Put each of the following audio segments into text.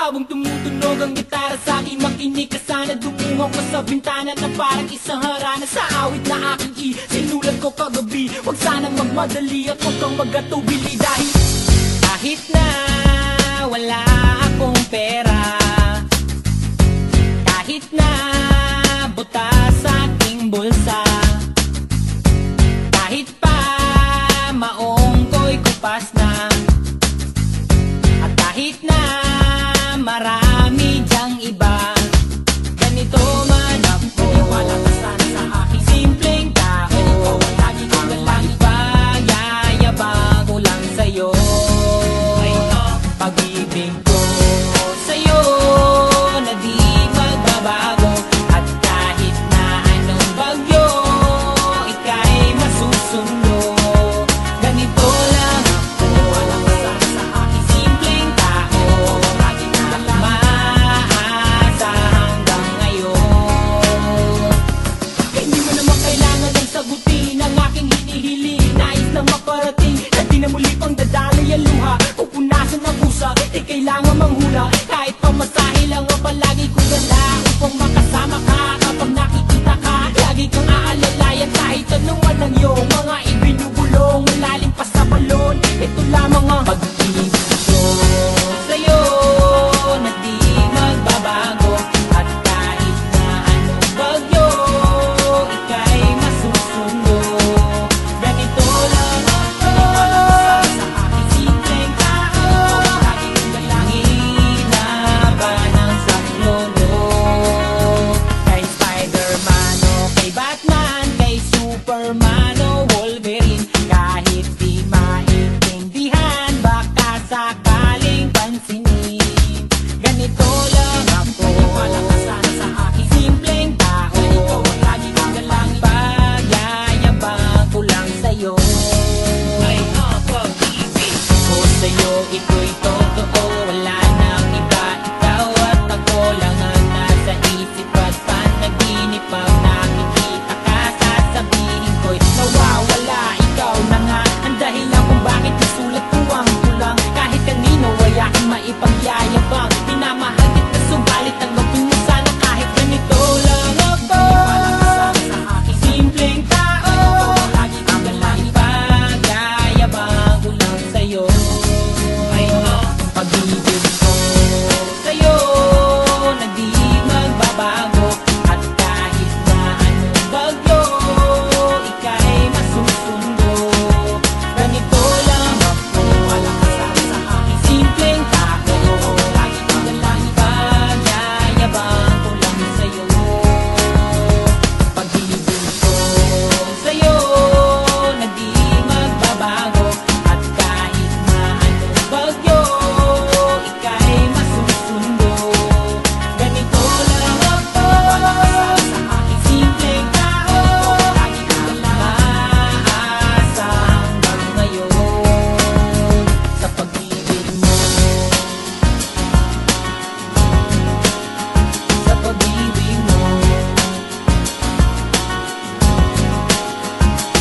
Habang tumutunog ang gitara sa aking makinig ka sana, dumungan ko sa bintana na parang isang harana. Sa awit na aking sinulat ko kagabi, huwag sanang magmadali at huwag kang magatubili. Dahil kahit na wala akong pera, kahit na buta sa aking bulsa, kahit pa maong ko'y kupas na, at kahit na marami dyang iba, ganito man ako. Maniwala ka sana sa aking simpleng tao. Ikaw ang lagi kong galangin, pag-yayabang ko lang sa'yo. Pag-ibig ko sa'yo na di magbabago, at kahit na anong bagyo, ika'y masusundo. Ganito lang ako. Maniwala ka sana sa aking simpleng tao. Lagi kong maasa hanggang ngayon. Hindi mo naman kailangan ng sagutin ang aking hinihiling. Nais lang maparating na di na muli pang dadaloy ang luha. Pupunasan ang pusa, di kailangan manghula. Kahit pamasahe lang ang palagi kong dala, upang makasama ka kapag nakikita ka. Lagi kang aalalayan kahit anong walang iyong mga ibinubulong. Malalim pa sa balon, ito lamang ang pag-ibig ko sa'yo na di magbabago, at kahit na anong bagyo, ika'y masusundo. Ganito lang ako. Maniwala ka sa aking simpleng tao. Lagi kong dalangin na ba ng saklono. Kay Spider-Man o kay Batman, kay Superman o Wolverine, kahit di maintindihan, baka sakaling pansinin. Ganito lang ako. Maniwala ka sana sa aking simpleng tao. Ikaw ang lagi kong galangin, pag-yayabang ko lang sa'yo. Ay, pag-ibig ko sa'yo, ito'y totoo. Wala nang iba, ikaw at ako lang ang nasa isip at panaginip. Pag nakikita ka, sasabihin ko'y nawawala. Ikaw na nga ang dahilan kung bakit isulat ko ang tulang. Kahit kanino ay aking maipagyayabang, minamahal kita subalit ang gawin mo sana kahit ganito lang ako. Maniwala ka sana sa aking simpleng tao. Lagi kong galangin, pag-yayabang ko lang sa'yo. Ay, pag-ibig ko sa'yo na di magbabago, at kahit na anong bagyo, ika'y masusundo. Ganito lang ako. Maniwala ka sana sa aking simpleng tao. Lagi kong galangin, pag-yayabang ko lang sa'yo. Pag-ibig ko sa'yo na di magbabago, at kahit na anong bagyo, ika'y masusundo. Ganito lang ako. Maniwala ka sana sa aking simpleng tao. Lagi kong maasa hanggang ngayon sa pag-ibig mo. Sa pag-ibig mo.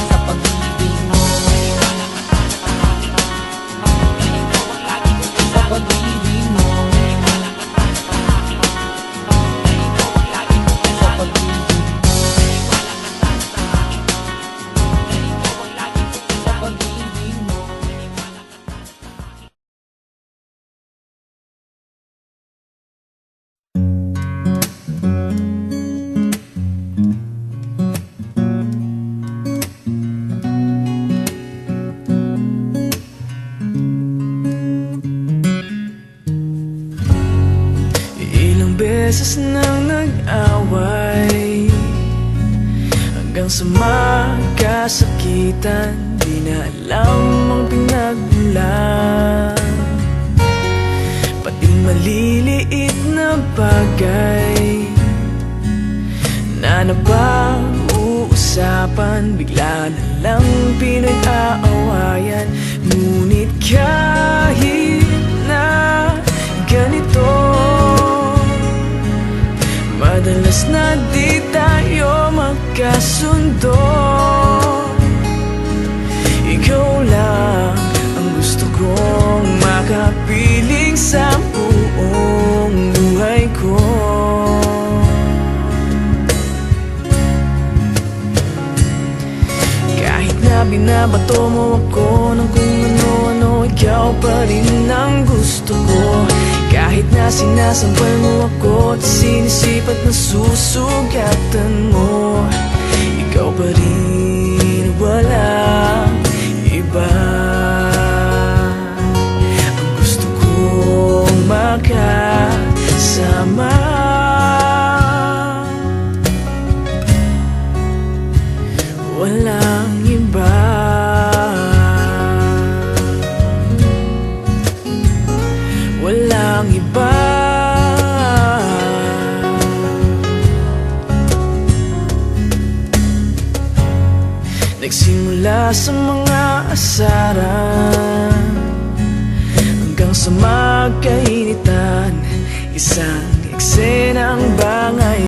Sa pag-ibig mo. Maniwala ka sana sa aking na ikaw ang lagi kong galangin. Sa pag-ibig mo. Maniwala ka sana sa aking na ikaw ang lagi kong galangin. Sa pag-ibig mo. Maniwala ka sana sa akin na ikaw ang lagi kong galangin. Sa pag-ibig mo. Maniwala ka sana sa akin. Ilang beses nang nag-away, hanggang sa magkasakitan, di na alam ang pinagmulan. Pati maliliit na bagay na napag-uusapan, bigla na lang pinag-aawayan. Ngunit kahit na ganito, madalas na di tayo magkasundo. Ikaw lang ang gusto kong makapiling sa buong Binabato mo ako ng kung ano-ano, ikaw pa rin ang gusto ko. Kahit na sinasampal mo ako at sinisipat na susugatan mo, ikaw pa rin, walang iba. Ang gusto kong makasama, walang iba. Walang iba. Nagsimula sa mga asaran hanggang sa magkainitan, isang